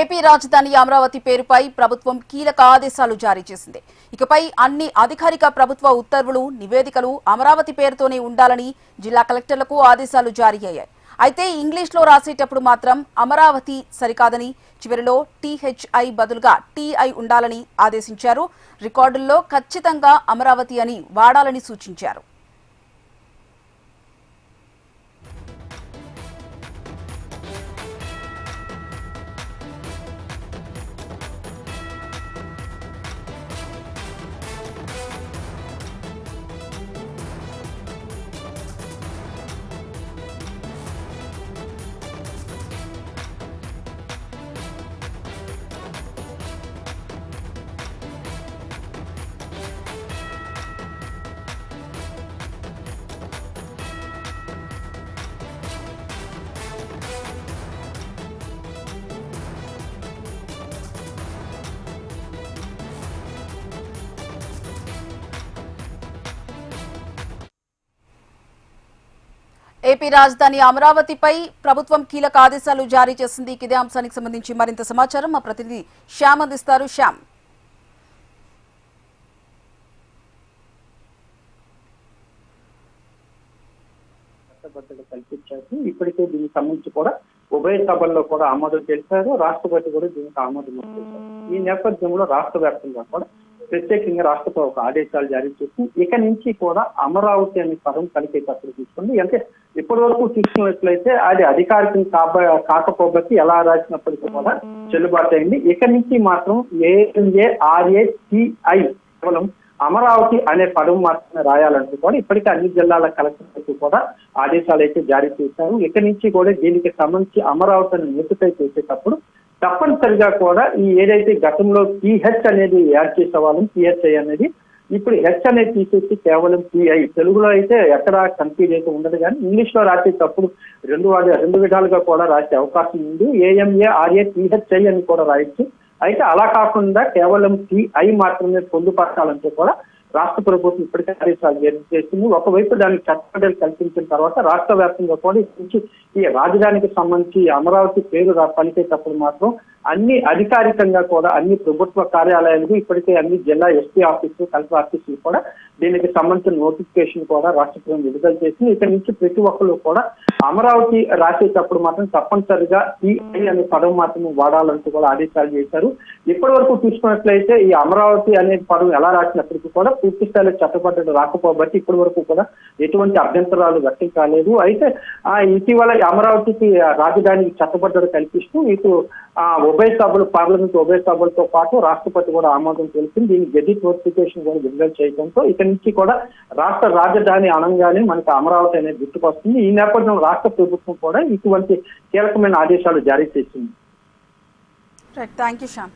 AP రాజధాని అమరావతి పేరుపై ప్రభుత్వం కీలక ఆదేశాలు జారీ చేసింది. ఇకపై అన్ని అధికారిక ప్రభుత్వ ఉత్తర్వులు, నివేదికలు అమరావతి పేరుతోనే ఉండాలని జిల్లా కలెక్టర్లకు ఆదేశాలు జారీ అయ్యాయి. అయితే ఇంగ్లీష్లో రాసేటప్పుడు మాత్రం అమరావతి సరికాదని, చివరిలో THI బదులుగా TI ఉండాలని ఆదేశించారు. రికార్డుల్లో ఖచ్చితంగా అమరావతి అని వాడాలని సూచించారు. ఏపీ రాజధాని అమరావతిపై ప్రభుత్వం కీలక ఆదేశాలు జారీ చేసింది. ఇదే అంశానికి సంబంధించి మరింత సమాచారం మా ప్రతినిధి శ్యామ్ అందిస్తారు. శ్యామ్, కల్పించారు. ఇప్పటికే దీనికి సంబంధించి కూడా ఉభయ సభల్లో కూడా ఆమోదం తెలిపారు. రాష్ట్రపతి కూడా దీనికి ఆమోదం తెలిపారు. ఈ నేపథ్యంలో రాష్ట్ర వ్యాప్తంగా కూడా ప్రత్యేకంగా రాష్ట్రపతి ఒక ఆదేశాలు జారీ చేసి ఇక నుంచి కూడా అమరావతి అనే పదం కలిపేటప్పుడు తీసుకుంది. అంటే ఇప్పటి వరకు చూసుకున్నట్లయితే అది అధికారికం కాకపోతే ఎలా రాసినప్పటికీ కూడా చెల్లుబాటు అయింది. ఇక నుంచి మాత్రం AMARATI కేవలం అమరావతి అనే పదం మాత్రమే రాయాలంటూ కూడా ఇప్పటికే అన్ని జిల్లాల కలెక్టర్లకు కూడా ఆదేశాలు అయితే జారీ చేశారు. ఇక నుంచి కూడా దీనికి సంబంధించి అమరావతిని నోటిఫై చేసేటప్పుడు తప్పనిసరిగా కూడా ఈ ఏదైతే గతంలో TH అనేది యాడ్ చేసేవాళ్ళం, THI అనేది ఇప్పుడు H అనేది తీసేసి కేవలం TI. తెలుగులో అయితే ఎక్కడ కన్ఫ్యూజ్ అయితే ఉండదు, కానీ ఇంగ్లీష్ లో రాసేటప్పుడు రెండు విధాలుగా కూడా రాసే అవకాశం ఉంది. AMARATHI అని కూడా రాయొచ్చు. అయితే అలా కాకుండా కేవలం TI మాత్రమే పొందుపరచాలంటే కూడా రాష్ట్ర ప్రభుత్వం ఇప్పటికే ఆదేశాలు జారీ చేసింది. ఒకవైపు దానికి చట్టబద్ధలు కల్పించిన తర్వాత రాష్ట్ర వ్యాప్తంగా కూడా ఈ రాజధానికి సంబంధించి అమరావతి పేరు పలికేటప్పుడు మాత్రం అన్ని అధికారికంగా కూడా అన్ని ప్రభుత్వ కార్యాలయాలకు ఇప్పటికే అన్ని జిల్లా SP ఆఫీసులు, కలెక్టర్ ఆఫీసులు కూడా దీనికి సంబంధించిన నోటిఫికేషన్ కూడా రాష్ట్ర ప్రభుత్వం విడుదల చేసింది. ఇక్కడ నుంచి ప్రతి ఒక్కరు కూడా అమరావతి రాసేటప్పుడు మాత్రం తప్పనిసరిగా TI అనే పదం మాత్రమే వాడాలంటూ కూడా ఆదేశాలు చేశారు. ఇప్పటి వరకు చూసుకున్నట్లయితే ఈ అమరావతి అనే పదం ఎలా రాసినప్పటికీ కూడా పూర్తి స్థాయిలో చట్టబద్ధత రాకపోబట్టి ఇప్పటి వరకు కూడా ఎటువంటి అభ్యంతరాలు వ్యక్తం కాలేదు. అయితే ఇటీవల అమరావతికి రాజధానికి చట్టబద్ధత కల్పిస్తూ ఇటు ఉభయ సభలు, పార్లమెంట్ ఉభయ సభలతో పాటు రాష్ట్రపతి కూడా ఆమోదం తెలిపింది. దీనికి గెజిట్ నోటిఫికేషన్ కూడా విడుదల చేయడంతో ఇక నుంచి కూడా రాష్ట్ర రాజధాని అనగానే మనకి అమరావతి అనేది గుర్తుకొస్తుంది. ఈ నేపథ్యంలో రాష్ట్ర ప్రభుత్వం కూడా ఇటువంటి కీలకమైన ఆదేశాలు జారీ చేసింది. థాంక్యూ శ్యామ్.